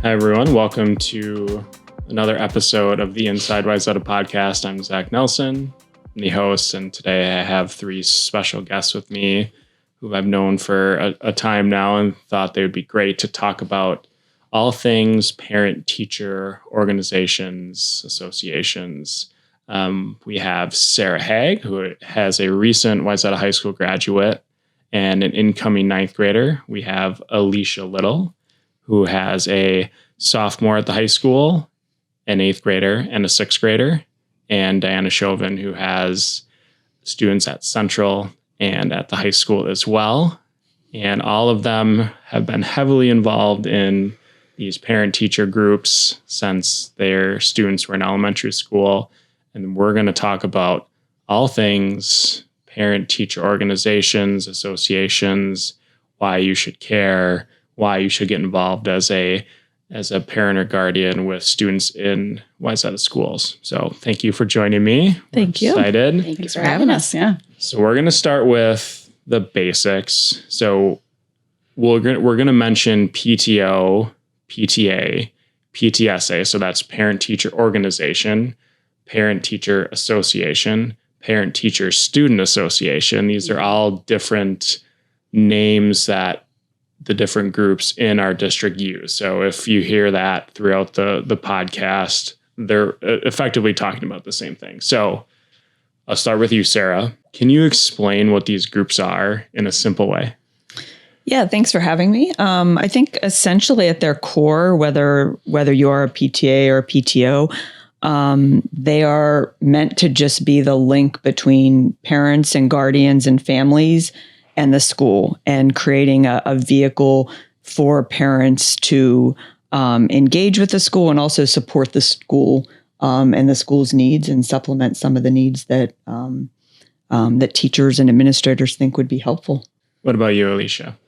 Hi, everyone. Welcome to another episode of the Inside Wayzata podcast. I'm Zach Nelson, I'm the host, and today I have three special guests with me who I've known for a time now and thought they would be great to talk about all things parent-teacher organizations, associations. We have Sarah Haag, who has a recent Wayzata High School graduate and an incoming ninth grader. We have Alicia Liddle, who has a sophomore at the high school, an eighth grader, and a sixth grader, and Diana Chauvin, who has students at Central and at the high school as well. And all of them have been heavily involved in these parent-teacher groups since their students were in elementary school. And we're going to talk about all things parent-teacher organizations, associations, why you should care, why you should get involved as a parent or guardian with students in Wayzata schools. So thank you for joining me. Thank you. Excited. Thanks for having us. Yeah. So we're going to start with the basics. So we're going to mention PTO, PTA, PTSA. So that's parent-teacher organization, parent-teacher association, parent-teacher student association. These are all different names that the different groups in our district use. So if you hear that throughout the podcast, they're effectively talking about the same thing. So I'll start with you, Sarah. Can you explain what these groups are in a simple way? Yeah, thanks for having me. I think essentially at their core, whether you are a PTA or a PTO, they are meant to just be the link between parents and guardians and families and the school, and creating a vehicle for parents to engage with the school and also support the school and the school's needs and supplement some of the needs that that teachers and administrators think would be helpful. What about you, Alicia?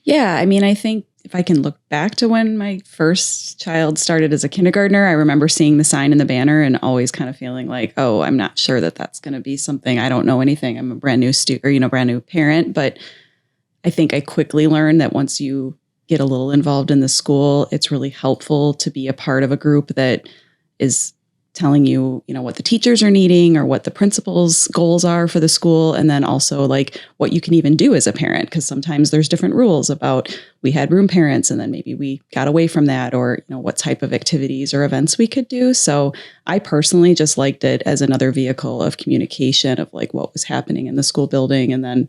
Yeah, I mean, I think if I can look back to when my first child started as a kindergartner, I remember seeing the sign in the banner and always kind of feeling like, oh, I'm not sure that that's going to be something. I don't know anything. I'm a brand new brand new parent. But I think I quickly learned that once you get a little involved in the school, it's really helpful to be a part of a group that is telling you, what the teachers are needing or what the principal's goals are for the school. And then also like what you can even do as a parent, because sometimes there's different rules about we had room parents and then maybe we got away from that, or, what type of activities or events we could do. So I personally just liked it as another vehicle of communication of like what was happening in the school building. And then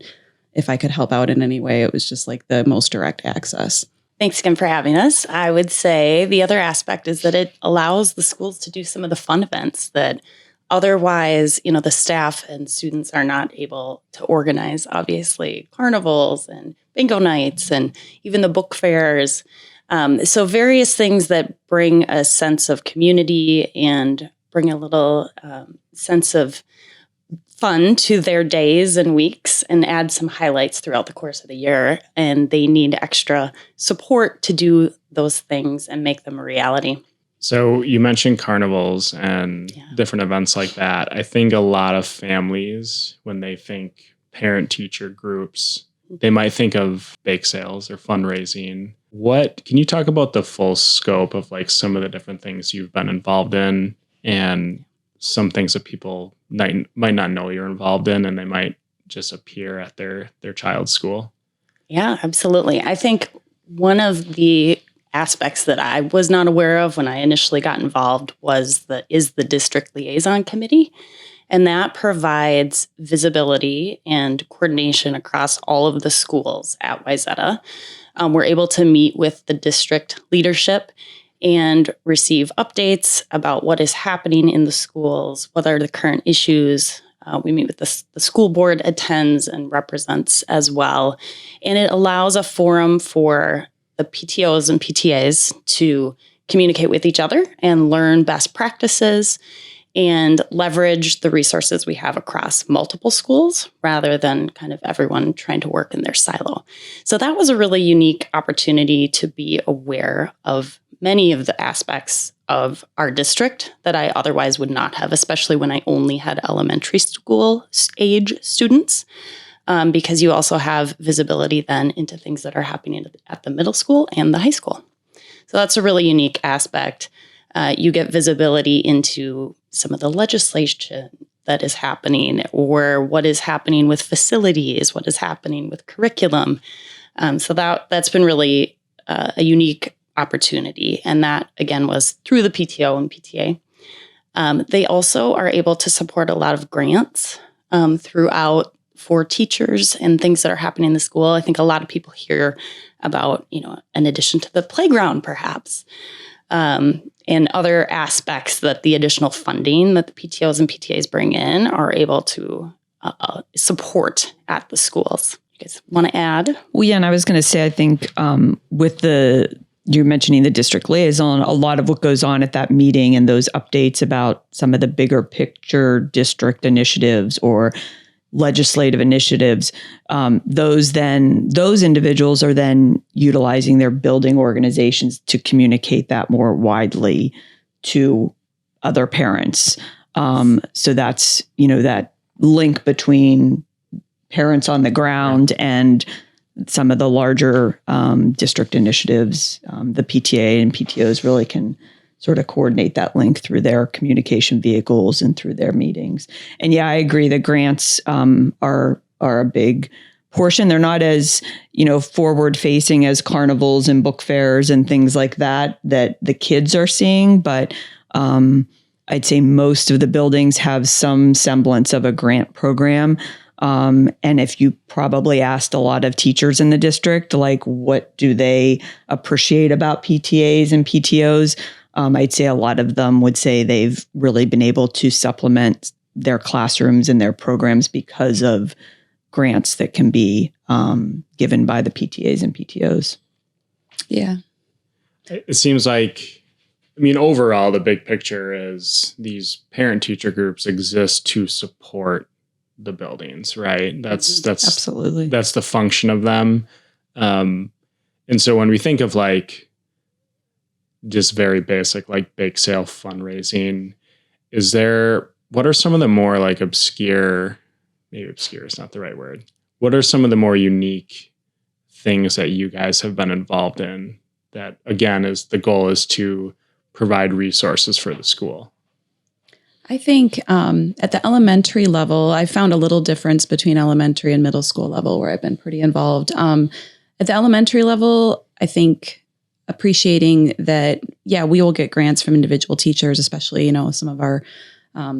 if I could help out in any way, it was just like the most direct access. Thanks again for having us. I would say the other aspect is that it allows the schools to do some of the fun events that otherwise, the staff and students are not able to organize. Obviously, carnivals and bingo nights and even the book fairs. So various things that bring a sense of community and bring a little sense of fun to their days and weeks and add some highlights throughout the course of the year. And they need extra support to do those things and make them a reality. So you mentioned carnivals and different events like that. I think a lot of families, when they think parent-teacher groups, they might think of bake sales or fundraising. Can you talk about the full scope of like some of the different things you've been involved in and some things that people might not know you're involved in, and they might just appear at their child's school? Yeah, absolutely. I think one of the aspects that I was not aware of when I initially got involved is the district liaison committee. And that provides visibility and coordination across all of the schools at Wayzata. We're able to meet with the district leadership and receive updates about what is happening in the schools, what are the current issues. We meet with the school board attends and represents as well. And it allows a forum for the PTOs and PTAs to communicate with each other and learn best practices and leverage the resources we have across multiple schools rather than kind of everyone trying to work in their silo. So that was a really unique opportunity to be aware of many of the aspects of our district that I otherwise would not have, especially when I only had elementary school age students. because you also have visibility then into things that are happening at the middle school and the high school. So that's a really unique aspect. You get visibility into some of the legislation that is happening, or what is happening with facilities, what is happening with curriculum. So that's been really a unique opportunity. And that, again, was through the PTO and PTA. They also are able to support a lot of grants throughout for teachers and things that are happening in the school. I think a lot of people hear about, an addition to the playground, perhaps, and other aspects that the additional funding that the PTOs and PTAs bring in are able to support at the schools. You guys want to add? Well, yeah, and I was going to say, I think with you're mentioning the district liaison, a lot of what goes on at that meeting and those updates about some of the bigger picture district initiatives or legislative initiatives, those individuals are then utilizing their building organizations to communicate that more widely to other parents. So that's, that link between parents on the ground and some of the larger district initiatives. The PTA and PTOs really can sort of coordinate that link through their communication vehicles and through their meetings. And yeah, I agree. The grants are a big portion. They're not as, forward facing as carnivals and book fairs and things like that the kids are seeing. But I'd say most of the buildings have some semblance of a grant program. And if you probably asked a lot of teachers in the district, like, what do they appreciate about PTAs and PTOs? I'd say a lot of them would say they've really been able to supplement their classrooms and their programs because of grants that can be given by the PTAs and PTOs. Yeah. It seems like, overall, the big picture is these parent-teacher groups exist to support the buildings, right? That's absolutely, that's the function of them. And so when we think of just very basic, bake sale fundraising, what are some of the more obscure, maybe obscure is not the right word. What are some of the more unique things that you guys have been involved in that, again, the goal is to provide resources for the school? I think at the elementary level, I found a little difference between elementary and middle school level where I've been pretty involved. At the elementary level, I think appreciating that, we will get grants from individual teachers, especially, some of our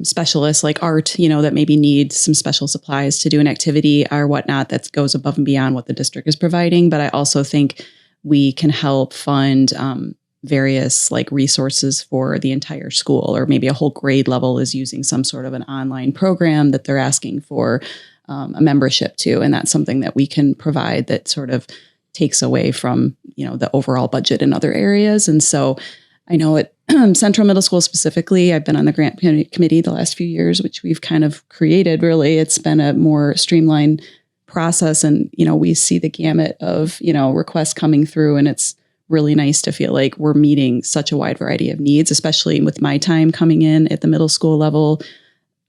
specialists like art, that maybe need some special supplies to do an activity or whatnot that goes above and beyond what the district is providing. But I also think we can help fund various resources for the entire school, or maybe a whole grade level is using some sort of an online program that they're asking for a membership to. And that's something that we can provide that sort of takes away from, the overall budget in other areas. And so I know at Central Middle School specifically, I've been on the grant committee the last few years, which we've kind of created. Really, it's been a more streamlined process. And, we see the gamut of, requests coming through, and it's really nice to feel like we're meeting such a wide variety of needs, especially with my time coming in at the middle school level.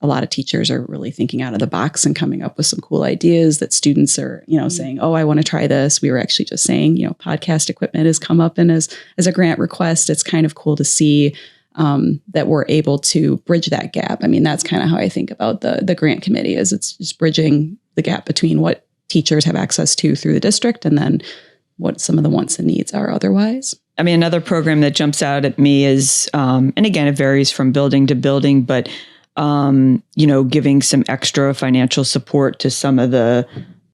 A lot of teachers are really thinking out of the box and coming up with some cool ideas that students are, saying, oh, I want to try this. We were actually just saying, podcast equipment has come up and as a grant request. It's kind of cool to see that we're able to bridge that gap. That's kind of how I think about the grant committee is it's just bridging the gap between what teachers have access to through the district and then what some of the wants and needs are otherwise. Another program that jumps out at me is, and again, it varies from building to building, but giving some extra financial support to some of the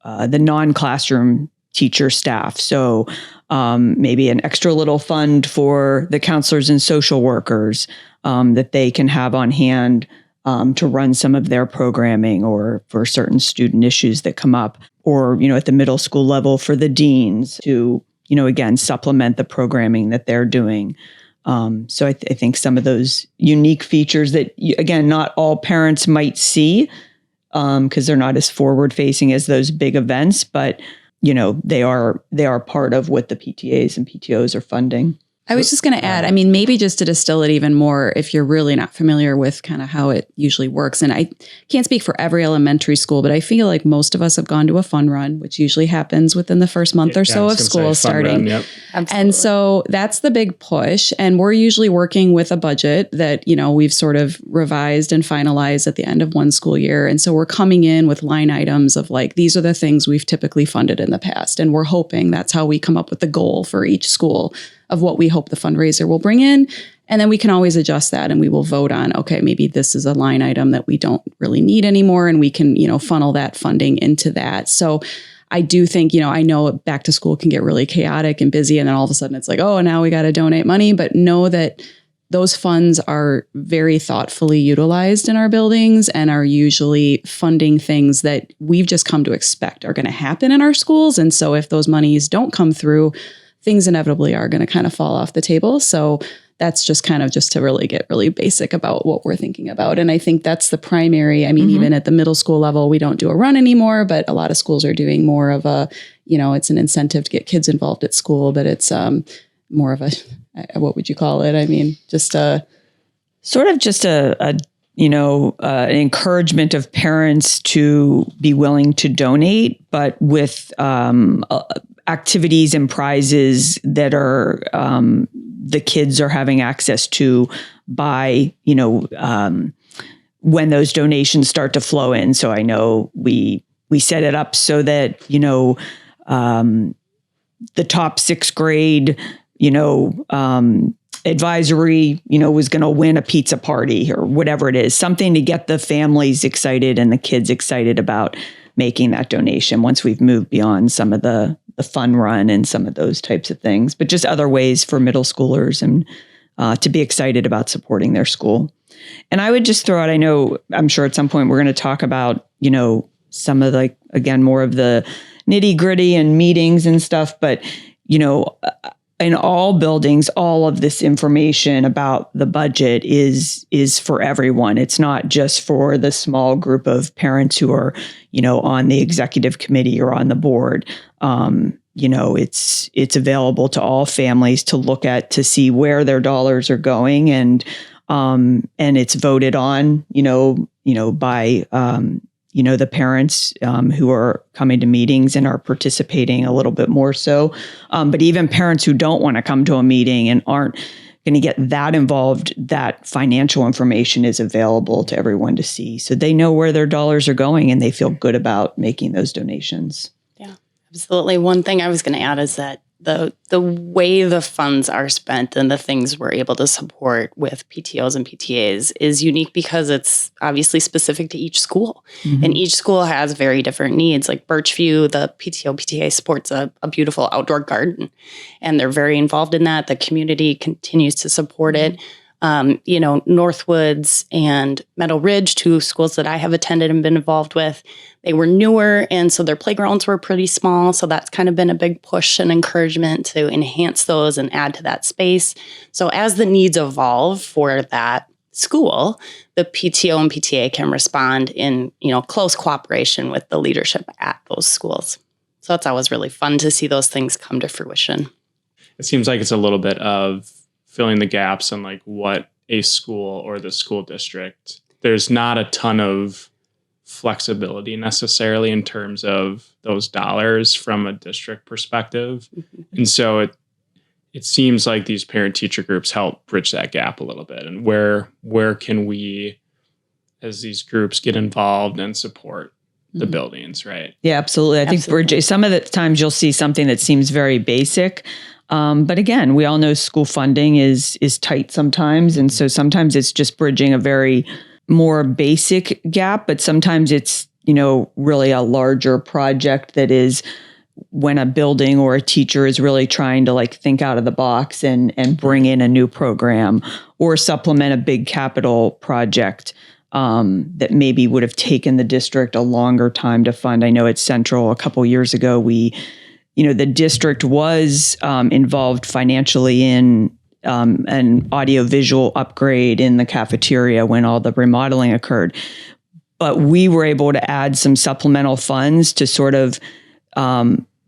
non-classroom teacher staff. So maybe an extra little fund for the counselors and social workers that they can have on hand to run some of their programming or for certain student issues that come up, or, at the middle school level for the deans to, again, supplement the programming that they're doing. So I think some of those unique features that, again, not all parents might see because they're not as forward facing as those big events, but, they are part of what the PTAs and PTOs are funding. I was just going to add, I mean, maybe just to distill it even more, if you're really not familiar with kind of how it usually works. And I can't speak for every elementary school, but I feel like most of us have gone to a fun run, which usually happens within the first month or so of school starting. Yep. And so that's the big push. And we're usually working with a budget that, you know, we've sort of revised and finalized at the end of one school year. And so we're coming in with line items of like, these are the things we've typically funded in the past. And we're hoping that's how we come up with the goal for each school of what we hope the fundraiser will bring in. And then we can always adjust that and we will vote on, okay, maybe this is a line item that we don't really need anymore. And we can, you know, funnel that funding into that. So I do think, you know, I know back to school can get really chaotic and busy. And then all of a sudden it's like, oh, now we got to donate money. But know that those funds are very thoughtfully utilized in our buildings and are usually funding things that we've just come to expect are going to happen in our schools. And so if those monies don't come through, things inevitably are going to kind of fall off the table. So that's just kind of just to really get really basic about what we're thinking about. And I think that's the primary, I mean, even at the middle school level, we don't do a run anymore, but a lot of schools are doing more of a, you know, it's an incentive to get kids involved at school, but it's more of a, what would you call it? I mean, just a sort of just a you know, an encouragement of parents to be willing to donate, but with activities and prizes that are the kids are having access to by, you know, when those donations start to flow in. So I know we set it up so that, you know, the top sixth grade, you know, advisory, you know, was going to win a pizza party or whatever it is, something to get the families excited and the kids excited about making that donation once we've moved beyond some of the fun run and some of those types of things, but just other ways for middle schoolers and to be excited about supporting their school. And I would just throw out, I'm sure at some point we're going to talk about, you know, some of like, again, more of the nitty gritty and meetings and stuff, but, you know, in all buildings, all of this information about the budget is for everyone. It's not just for the small group of parents who are, you know, on the executive committee or on the board. You know, it's available to all families to look at, to see where their dollars are going, and it's voted on, you know, by you know, the parents who are coming to meetings and are participating a little bit more so. But even parents who don't want to come to a meeting and aren't going to get that involved, that financial information is available to everyone to see. So they know where their dollars are going and they feel good about making those donations. Yeah, absolutely. One thing I was going to add is that the way the funds are spent and the things we're able to support with PTOs and PTAs is unique because it's obviously specific to each school. Mm-hmm. And each school has very different needs. Like Birchview, the PTO, PTA supports a beautiful outdoor garden, and they're very involved in that. The community continues to support it. You know, Northwoods and Meadow Ridge, two schools that I have attended and been involved with, they were newer, and so their playgrounds were pretty small. So that's kind of been a big push and encouragement to enhance those and add to that space. So as the needs evolve for that school, the PTO and PTA can respond in, you know, close cooperation with the leadership at those schools. So that's always really fun to see those things come to fruition. It seems like it's a little bit of filling the gaps on like what a school or the school district, there's not a ton of flexibility necessarily in terms of those dollars from a district perspective. Mm-hmm. And so it seems like these parent teacher groups help bridge that gap a little bit. And where can we, as these groups, get involved and support the buildings, right? Yeah, absolutely. I think Bridget, some of the times you'll see something that seems very basic. But again, we all know school funding is tight sometimes. And so sometimes it's just bridging a very more basic gap, but sometimes it's, you know, really a larger project that is when a building or a teacher is really trying to like think out of the box and bring in a new program or supplement a big capital project that maybe would have taken the district a longer time to fund. I know at Central a couple years ago, the district was involved financially in an audiovisual upgrade in the cafeteria when all the remodeling occurred. But we were able to add some supplemental funds to sort of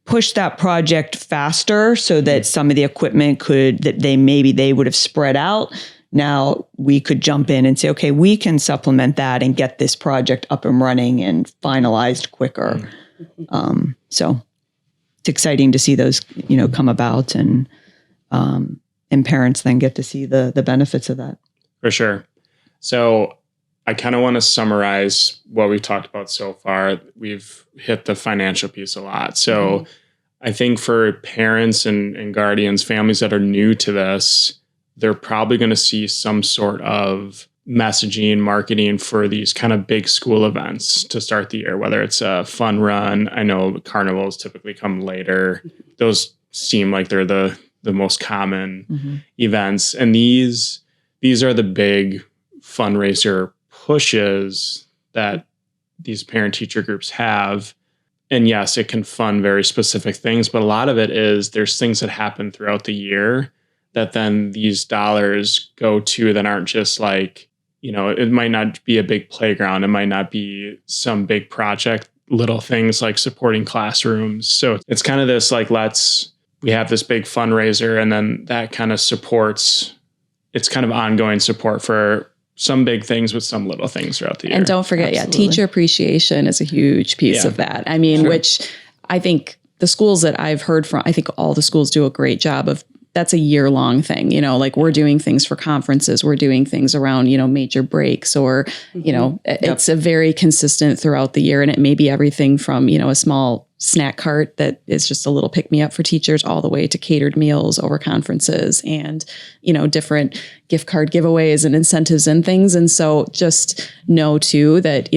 push that project faster so that some of the equipment they would have spread out. Now we could jump in and say, okay, we can supplement that and get this project up and running and finalized quicker. So it's exciting to see those, come about, and parents then get to see the benefits of that. For sure. So I kind of want to summarize what we've talked about so far. We've hit the financial piece a lot. So I think for parents and guardians, families that are new to this, they're probably going to see some sort of messaging, marketing for these kind of big school events to start the year, whether it's a fun run. I know carnivals typically come later. Those seem like they're the most common events. And these are the big fundraiser pushes that these parent-teacher groups have. And yes, it can fund very specific things, but a lot of it is there's things that happen throughout the year that then these dollars go to that aren't just like, it might not be a big playground. It might not be some big project, little things like supporting classrooms. So it's kind of this like, we have this big fundraiser, and then that kind of supports, it's kind of ongoing support for some big things with some little things throughout the year. And don't forget, teacher appreciation is a huge piece of that. I mean, which I think the schools that I've heard from, I think all the schools do a great job of. That's a year-long thing, like we're doing things for conferences, we're doing things around, major breaks, or, it's a very consistent throughout the year. And it may be everything from, a small snack cart that is just a little pick-me-up for teachers, all the way to catered meals over conferences and, different gift card giveaways and incentives and things. And so just know too that,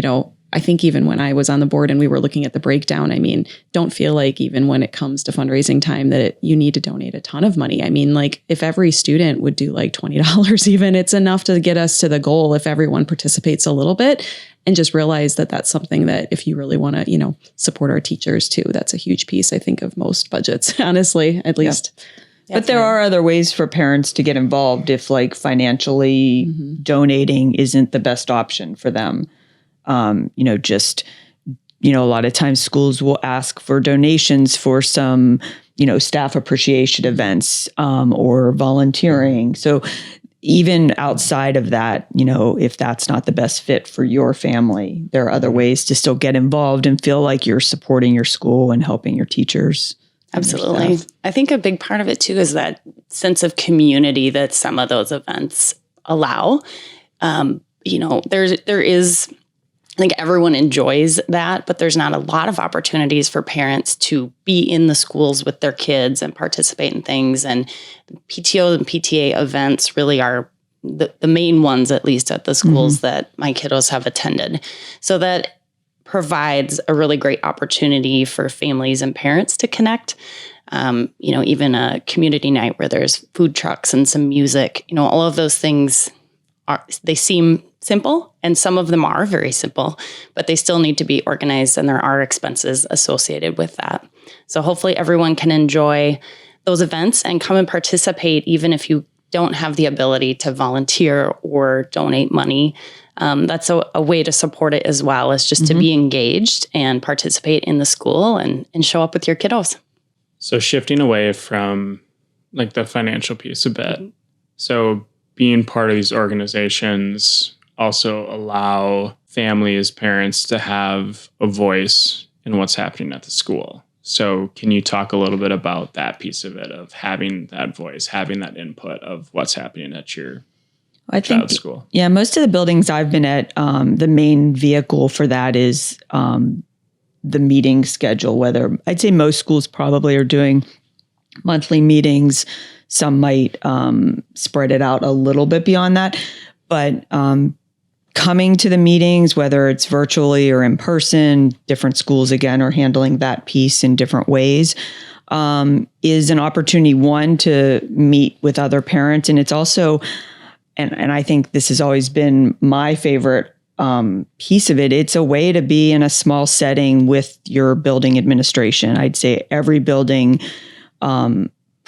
I think even when I was on the board and we were looking at the breakdown, I mean, don't feel like even when it comes to fundraising time that you need to donate a ton of money. I mean, like if every student would do like $20 even, it's enough to get us to the goal if everyone participates a little bit, and just realize that that's something that if you really want to, support our teachers too, that's a huge piece, I think, of most budgets, honestly, at least. But there are other ways for parents to get involved if like financially donating isn't the best option for them. A lot of times schools will ask for donations for some, staff appreciation events or volunteering. So even outside of that, if that's not the best fit for your family, there are other ways to still get involved and feel like you're supporting your school and helping your teachers. Absolutely. I think a big part of it too is that sense of community that some of those events allow. There is, I think everyone enjoys that, but there's not a lot of opportunities for parents to be in the schools with their kids and participate in things. And PTO and PTA events really are the main ones, at least at the schools that my kiddos have attended. So that provides a really great opportunity for families and parents to connect. Even a community night where there's food trucks and some music, all of those things they seem simple, and some of them are very simple, but they still need to be organized, and there are expenses associated with that. So hopefully everyone can enjoy those events and come and participate, even if you don't have the ability to volunteer or donate money. That's a way to support it as well, as just to be engaged and participate in the school and show up with your kiddos. So shifting away from like the financial piece a bit. So being part of these organizations also allow families, parents to have a voice in what's happening at the school. So can you talk a little bit about that piece of it, of having that voice, having that input of what's happening at your child's school? Yeah, most of the buildings I've been at, the main vehicle for that is the meeting schedule, whether I'd say most schools probably are doing monthly meetings. Some might spread it out a little bit beyond that. But coming to the meetings, whether it's virtually or in person, different schools, again, are handling that piece in different ways, is an opportunity, one, to meet with other parents. And it's also, and I think this has always been my favorite piece of it, it's a way to be in a small setting with your building administration. I'd say every building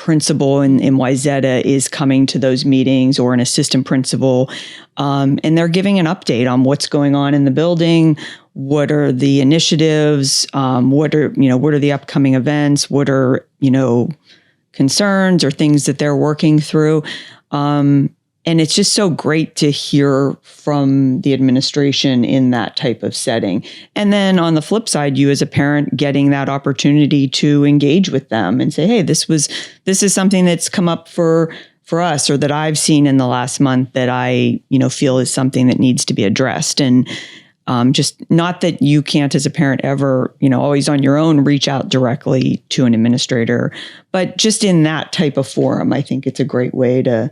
principal in Wayzata is coming to those meetings, or an assistant principal, and they're giving an update on what's going on in the building. What are the initiatives? What are the upcoming events? What are, concerns or things that they're working through? And it's just so great to hear from the administration in that type of setting. And then on the flip side, you as a parent getting that opportunity to engage with them and say, hey, this is something that's come up for us, or that I've seen in the last month that I, feel is something that needs to be addressed. And just not that you can't as a parent ever, always on your own, reach out directly to an administrator, but just in that type of forum, I think it's a great way to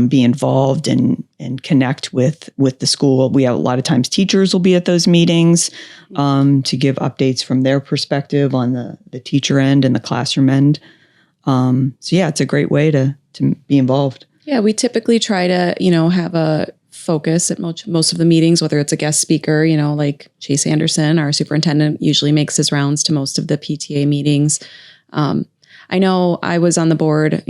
be involved and connect with the school. We have a lot of times teachers will be at those meetings to give updates from their perspective on the teacher end and the classroom end. So yeah, it's a great way to be involved. Yeah, we typically try to, have a focus at most of the meetings, whether it's a guest speaker, like Chase Anderson, our superintendent, usually makes his rounds to most of the PTA meetings. I know I was on the board,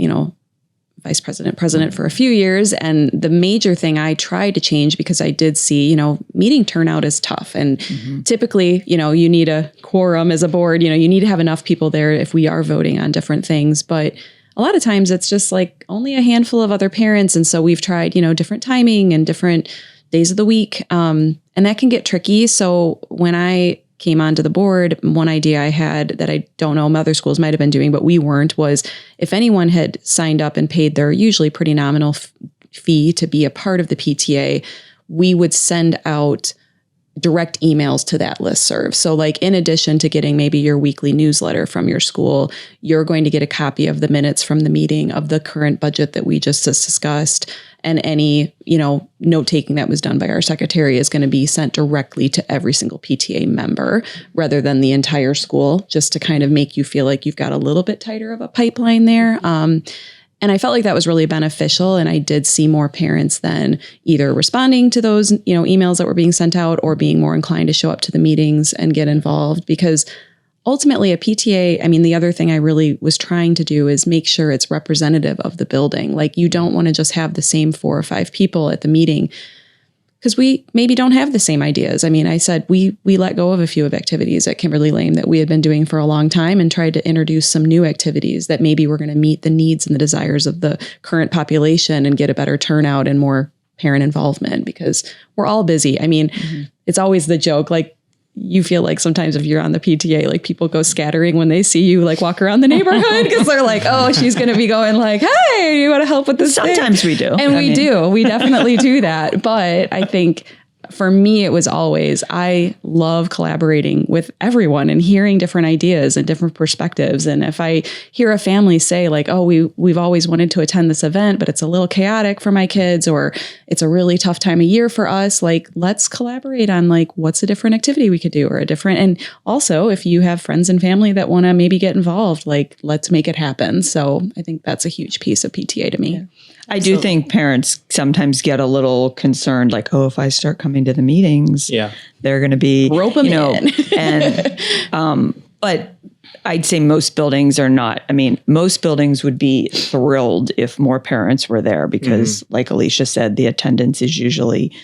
vice president for a few years. And the major thing I tried to change, because I did see, meeting turnout is tough. And typically, you need a quorum as a board, you need to have enough people there if we are voting on different things. But a lot of times it's just like only a handful of other parents. And so we've tried, different timing and different days of the week. And that can get tricky. So when I came onto the board, one idea I had that I don't know other schools might have been doing, but we weren't, was if anyone had signed up and paid their usually pretty nominal fee to be a part of the PTA, we would send out direct emails to that listserv. So like, in addition to getting maybe your weekly newsletter from your school, you're going to get a copy of the minutes from the meeting, of the current budget that we just discussed, and any, note taking that was done by our secretary is going to be sent directly to every single PTA member rather than the entire school, just to kind of make you feel like you've got a little bit tighter of a pipeline there. And I felt like that was really beneficial. And I did see more parents then either responding to those, emails that were being sent out, or being more inclined to show up to the meetings and get involved. Because ultimately a PTA, the other thing I really was trying to do is make sure it's representative of the building. Like, you don't want to just have the same 4 or 5 people at the meeting, because we maybe don't have the same ideas. I said we let go of a few of activities at Kimberly Lane that we had been doing for a long time, and tried to introduce some new activities that maybe were going to meet the needs and the desires of the current population and get a better turnout and more parent involvement, because we're all busy. It's always the joke, like, you feel like sometimes if you're on the PTA, like, people go scattering when they see you like walk around the neighborhood, because they're like, oh, she's going to be going like, hey, you want to help with this Sometimes thing? we do. And we do. We definitely do that. But I think for me, it was always, I love collaborating with everyone and hearing different ideas and different perspectives. And if I hear a family say like, oh, we've always wanted to attend this event, but it's a little chaotic for my kids, or it's a really tough time of year for us, like, let's collaborate on like, what's a different activity we could do, or a different, and also if you have friends and family that want to maybe get involved, like, let's make it happen. So I think that's a huge piece of PTA to me. Yeah. I do think parents sometimes get a little concerned, like, oh, if I start coming to the meetings, they're going to be, rope them in. And, but I'd say most buildings are not. Most buildings would be thrilled if more parents were there, because like Alicia said, the attendance is usually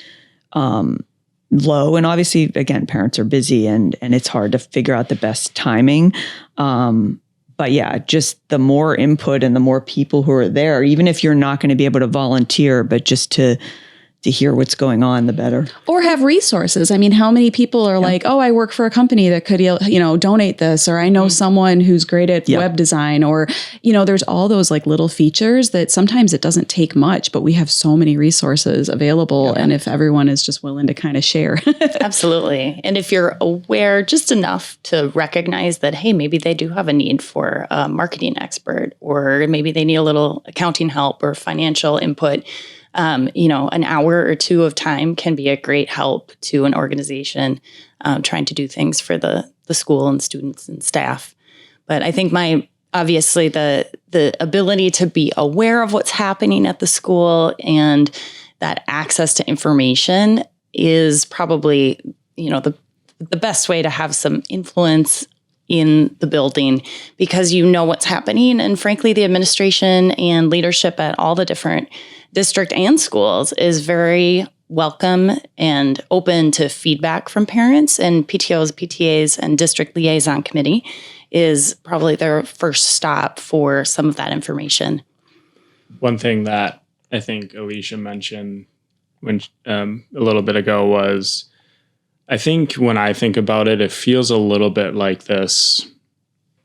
low. And obviously, again, parents are busy and it's hard to figure out the best timing. But yeah, just the more input and the more people who are there, even if you're not going to be able to volunteer, but just to hear what's going on, the better. Or have resources. How many people are like, oh, I work for a company that could, donate this, or I know someone who's great at web design, or, there's all those like little features that sometimes it doesn't take much, but we have so many resources available. And if everyone is just willing to kind of share. Absolutely. And if you're aware just enough to recognize that, hey, maybe they do have a need for a marketing expert, or maybe they need a little accounting help or financial input, an hour or 2 of time can be a great help to an organization trying to do things for the school and students and staff. But I think obviously the ability to be aware of what's happening at the school and that access to information is probably, the best way to have some influence, in the building because you know what's happening. And frankly, the administration and leadership at all the different district and schools is very welcome and open to feedback from parents, and PTOs, PTAs, and district liaison committee is probably their first stop for some of that information. One thing that I think Alicia mentioned when a little bit ago was, I think when I think about it, it feels a little bit like this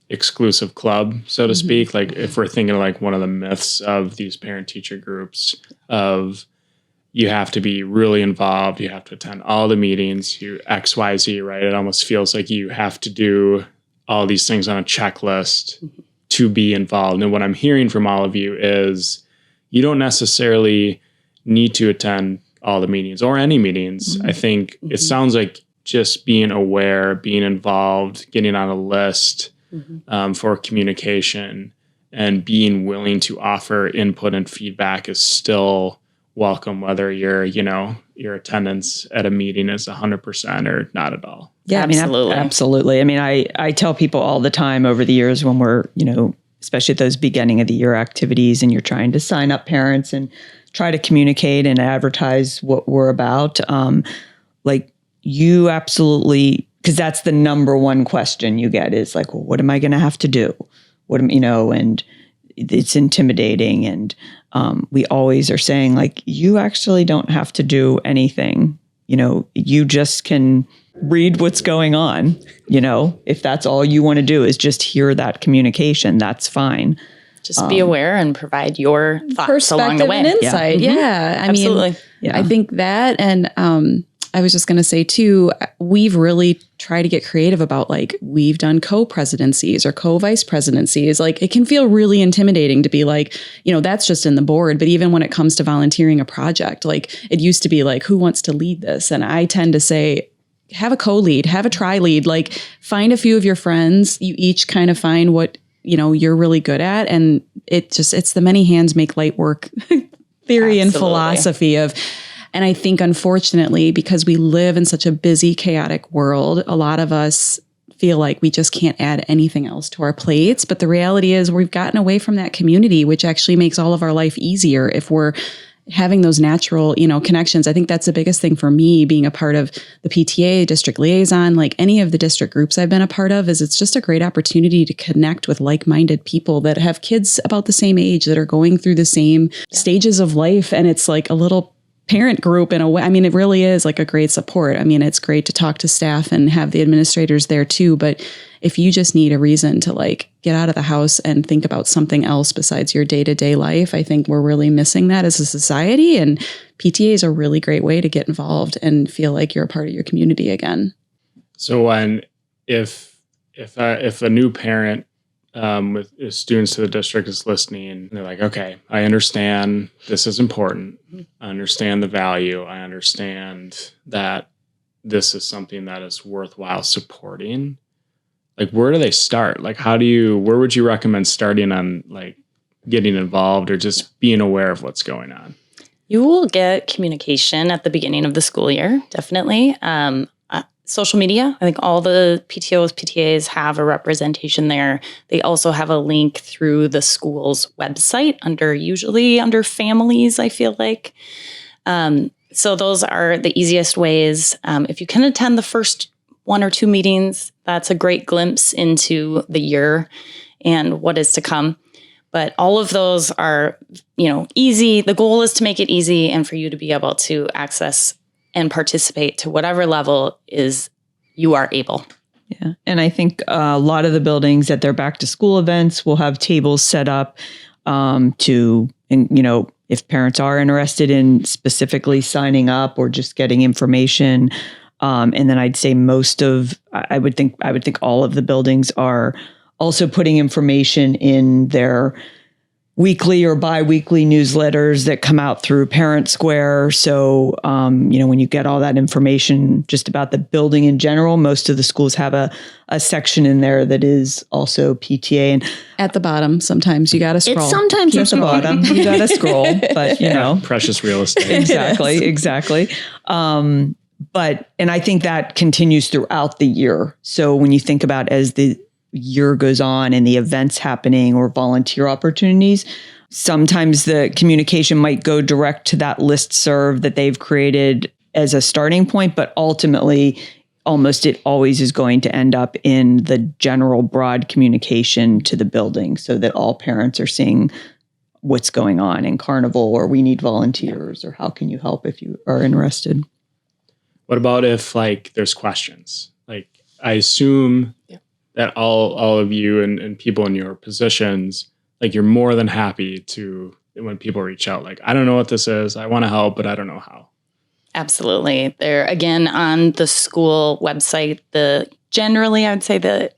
exclusive club, so to speak. Like if we're thinking like one of the myths of these parent-teacher groups of you have to be really involved, you have to attend all the meetings, you X, Y, Z, right? It almost feels like you have to do all these things on a checklist to be involved. And what I'm hearing from all of you is you don't necessarily need to attend all the meetings or any meetings. I think it sounds like just being aware, being involved, getting on a list for communication and being willing to offer input and feedback is still welcome, whether your attendance at a meeting is 100% or not at all. Yeah, Absolutely. Absolutely. I mean, I tell people all the time over the years when we're, especially at those beginning of the year activities and you're trying to sign up parents and try to communicate and advertise what we're about. Like you absolutely, because that's the number one question you get is like, well, what am I going to have to do? And it's intimidating. And we always are saying like, you actually don't have to do anything. You just can read what's going on. If that's all you want to do is just hear that communication, that's fine. Just be aware and provide your thoughts perspective along the way. And insight. Yeah. I Absolutely. mean, I think that, and I was just going to say too, we've really tried to get creative about like, we've done co-presidencies or co-vice presidencies. Like it can feel really intimidating to be like, that's just in the board. But even when it comes to volunteering a project, like it used to be like, who wants to lead this? And I tend to say, have a co-lead, have a tri-lead, like find a few of your friends. You each kind of find what, you're really good at. And it's the many hands make light work theory and philosophy of, and I think unfortunately, because we live in such a busy, chaotic world, a lot of us feel like we just can't add anything else to our plates. But the reality is we've gotten away from that community, which actually makes all of our life easier if we're having those natural, connections. I think that's the biggest thing for me being a part of the PTA, district liaison, like any of the district groups I've been a part of, is it's just a great opportunity to connect with like-minded people that have kids about the same age that are going through the same stages of life. And it's like a little parent group in a way. I mean, it really is like a great support. I mean, it's great to talk to staff and have the administrators there too. But if you just need a reason to like get out of the house and think about something else besides your day-to-day life, I think we're really missing that as a society. And PTA is a really great way to get involved and feel like you're a part of your community again. So if a new parent with students to the district is listening and they're like, okay, I understand this is important. I understand the value. I understand that this is something that is worthwhile supporting. Like, where do they start? Like, where would you recommend starting on like getting involved or just being aware of what's going on? You will get communication at the beginning of the school year, definitely. Social media, I think all the PTOs, PTAs have a representation there. They also have a link through the school's website usually under families, I feel like. So those are the easiest ways. If you can attend the first one or two meetings, that's a great glimpse into the year and what is to come. But all of those are, easy. The goal is to make it easy and for you to be able to access and participate to whatever level is you are able. Yeah. And I think a lot of the buildings at their back to school events will have tables set up if parents are interested in specifically signing up or just getting information. And then I'd say I would think all of the buildings are also putting information in their weekly or bi-weekly newsletters that come out through Parent Square. So, when you get all that information just about the building in general, most of the schools have a section in there that is also PTA. And at the bottom, sometimes you got to scroll. It's sometimes at the bottom, you got to scroll, but precious real estate. Exactly. And I think that continues throughout the year. So when you think about as the year goes on and the events happening or volunteer opportunities, sometimes the communication might go direct to that listserv that they've created as a starting point, but ultimately almost it always is going to end up in the general broad communication to the building so that all parents are seeing what's going on in Carnival, or we need volunteers, or how can you help if you are interested. What about if like there's questions? Like I assume that all of you and people in your positions, like you're more than happy to, when people reach out, like, I don't know what this is, I want to help, but I don't know how. Absolutely. They're, again, on the school website, generally, I would say the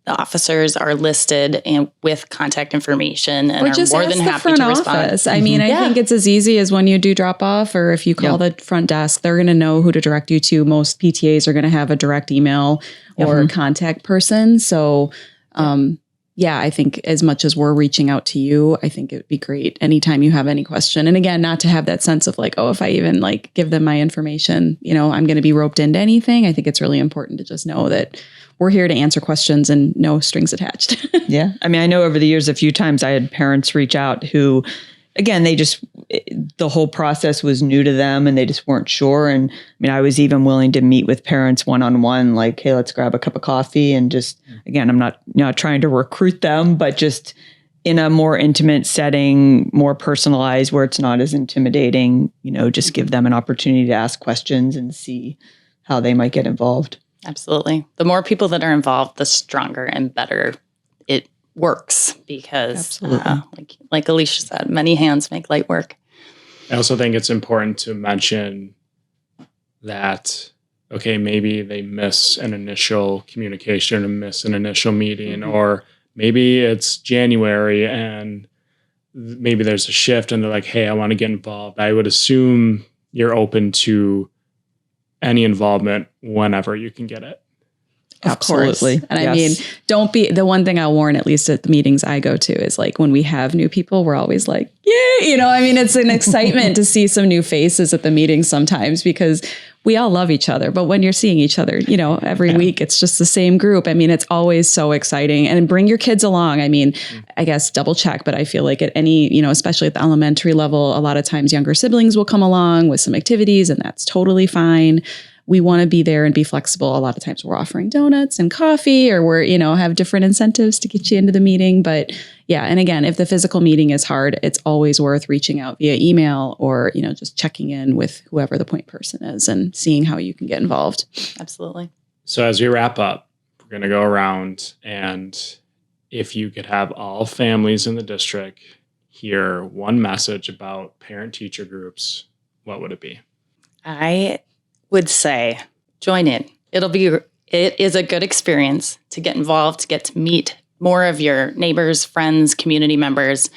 officers are listed and with contact information and are more than happy to respond. I mean, I think it's as easy as when you do drop off, or if you call the front desk, they're going to know who to direct you to. Most PTAs are going to have a direct email or contact person. So, I think as much as we're reaching out to you, I think it would be great anytime you have any question. And again, not to have that sense of like, oh, if I even like give them my information, I'm going to be roped into anything. I think it's really important to just know that we're here to answer questions and no strings attached. Yeah. I mean, I know over the years, a few times I had parents reach out who, again, the whole process was new to them and they just weren't sure. And I mean, I was even willing to meet with parents one-on-one, like, hey, let's grab a cup of coffee. And just, again, I'm not trying to recruit them, but just in a more intimate setting, more personalized, where it's not as intimidating, just give them an opportunity to ask questions and see how they might get involved. Absolutely. The more people that are involved, the stronger and better it works, because like Alicia said, many hands make light work. I also think it's important to mention that, okay, maybe they miss an initial communication and miss an initial meeting, or maybe it's January and maybe there's a shift and they're like, hey, I want to get involved. I would assume you're open to any involvement whenever you can get it. Absolutely. And I mean, don't be, the one thing I'll warn, at least at the meetings I go to, is like when we have new people, we're always like, yay, it's an excitement to see some new faces at the meetings sometimes, because we all love each other. But when you're seeing each other, every week, it's just the same group. I mean, it's always so exciting. And bring your kids along. I mean, I guess double check, but I feel like at any, especially at the elementary level, a lot of times younger siblings will come along with some activities, and that's totally fine. We want to be there and be flexible. A lot of times we're offering donuts and coffee, or we're, have different incentives to get you into the meeting. But and again, if the physical meeting is hard, it's always worth reaching out via email or, just checking in with whoever the point person is and seeing how you can get involved. Absolutely. So as we wrap up, we're going to go around, and if you could have all families in the district hear one message about parent-teacher groups, what would it be? I would say join in. It is a good experience to get involved, to get to meet more of your neighbors, friends, community members.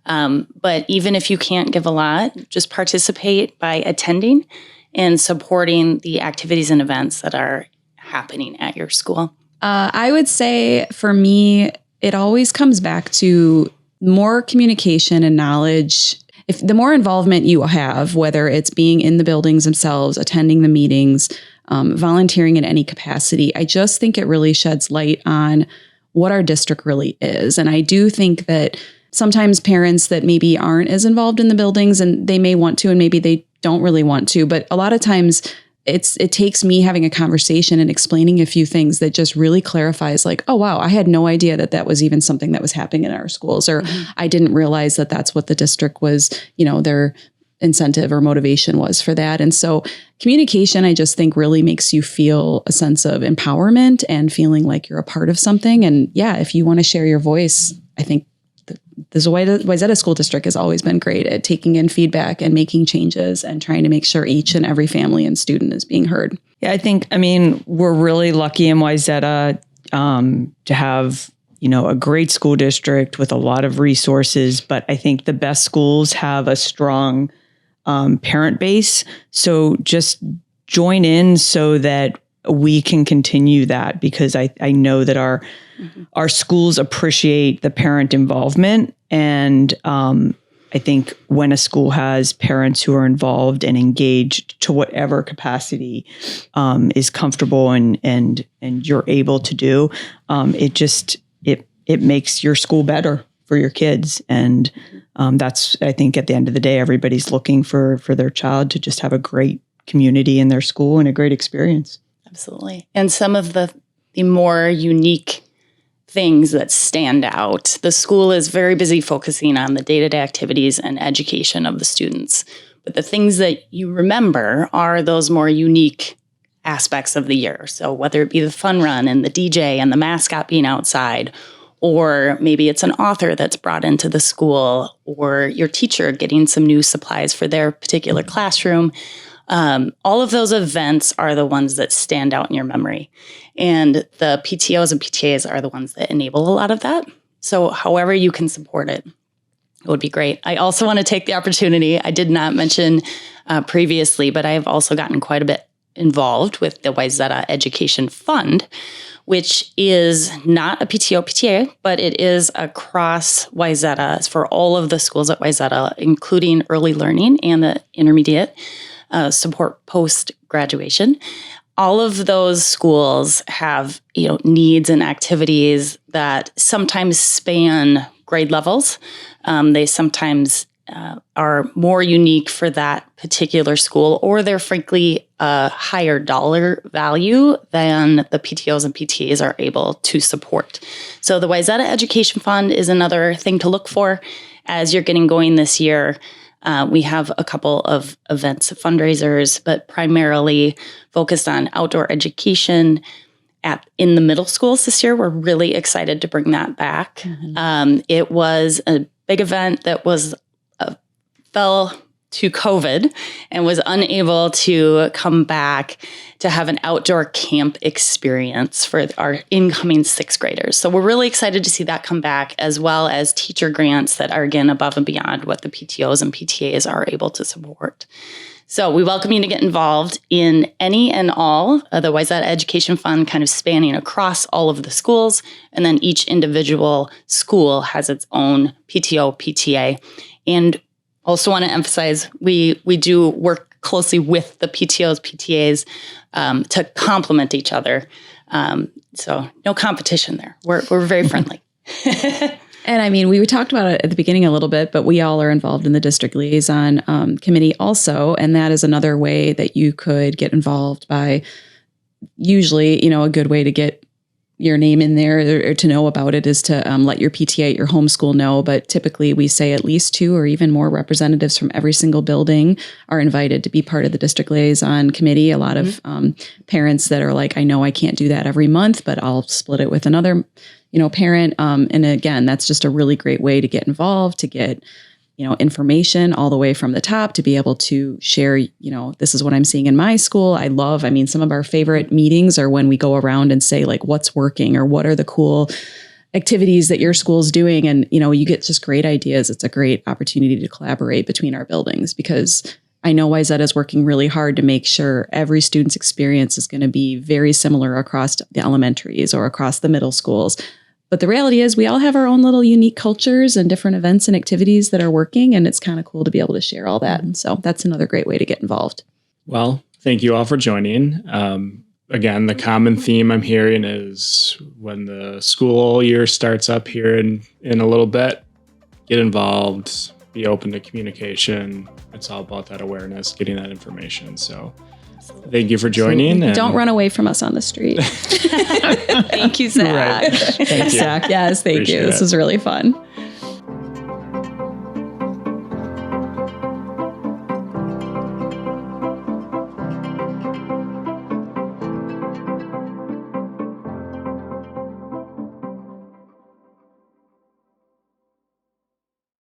But even if you can't give a lot, just participate by attending and supporting the activities and events that are happening at your school. I would say for me, it always comes back to more communication and knowledge. If the more involvement you have, whether it's being in the buildings themselves, attending the meetings, volunteering in any capacity, I just think it really sheds light on what our district really is. And I do think that sometimes parents that maybe aren't as involved in the buildings, and they may want to, and maybe they don't really want to, but a lot of times it takes me having a conversation and explaining a few things that just really clarifies, like, oh, wow, I had no idea that was even something that was happening in our schools, or I didn't realize that that's what the district was, their incentive or motivation was for that. And so communication, I just think, really makes you feel a sense of empowerment and feeling like you're a part of something. And if you want to share your voice, I think the Wayzata School District has always been great at taking in feedback and making changes and trying to make sure each and every family and student is being heard. Yeah, I mean, we're really lucky in Wayzata to have, a great school district with a lot of resources, but I think the best schools have a strong parent base. So just join in so that we can continue that, because I know that our schools appreciate the parent involvement. And I I think when a school has parents who are involved and engaged to whatever capacity is comfortable and you're able to do, it makes your school better for your kids. And that's, I think, at the end of the day, everybody's looking for their child to just have a great community in their school and a great experience. Absolutely. And some of the more unique things that stand out. The school is very busy focusing on the day-to-day activities and education of the students. But the things that you remember are those more unique aspects of the year. So whether it be the fun run and the DJ and the mascot being outside, or maybe it's an author that's brought into the school, or your teacher getting some new supplies for their particular classroom. All of those events are the ones that stand out in your memory. And the PTOs and PTAs are the ones that enable a lot of that. So however you can support it, it would be great. I also want to take the opportunity, I did not mention previously, but I have also gotten quite a bit involved with the Wayzata Education Fund, which is not a PTO, PTA, but it is across Wayzata. It's for all of the schools at Wayzata, including early learning and the intermediate support post-graduation. All of those schools have, needs and activities that sometimes span grade levels. They sometimes are more unique for that particular school, or they're frankly a higher dollar value than the PTOs and PTAs are able to support. So the Wayzata Education Fund is another thing to look for as you're getting going this year. We have a couple of events, fundraisers, but primarily focused on outdoor education in the middle schools this year. We're really excited to bring that back. Mm-hmm. It was a big event that fell to COVID and was unable to come back to have an outdoor camp experience for our incoming sixth graders. So we're really excited to see that come back, as well as teacher grants that are, again, above and beyond what the PTOs and PTAs are able to support. So we welcome you to get involved in any and all of the Wayzata Education Fund, kind of spanning across all of the schools. And then each individual school has its own PTO, PTA. And also want to emphasize, we do work closely with the PTOs, PTAs to complement each other. So no competition there. We're very friendly. And I mean, we talked about it at the beginning a little bit, but we all are involved in the district liaison committee also. And that is another way that you could get involved by usually, a good way to get your name in there or to know about it is to let your PTA at your homeschool know. But typically we say at least 2 or even more representatives from every single building are invited to be part of the district liaison committee. A lot of parents that are like, I know I can't do that every month, but I'll split it with another, parent. And again, that's just a really great way to get involved, to get information all the way from the top, to be able to share, this is what I'm seeing in my school. Some of our favorite meetings are when we go around and say, like, what's working or what are the cool activities that your school's doing. And, you get just great ideas. It's a great opportunity to collaborate between our buildings, because I know Wayzata is working really hard to make sure every student's experience is going to be very similar across the elementaries or across the middle schools. But the reality is we all have our own little unique cultures and different events and activities that are working. And it's kind of cool to be able to share all that. And so that's another great way to get involved. Well, thank you all for joining. Again, the common theme I'm hearing is when the school year starts up here in a little bit, get involved, be open to communication. It's all about that awareness, getting that information. So thank you for joining. Don't run away from us on the street. Thank you, Zach. Right. Thank you. Zach, yes, thank you. This was really fun.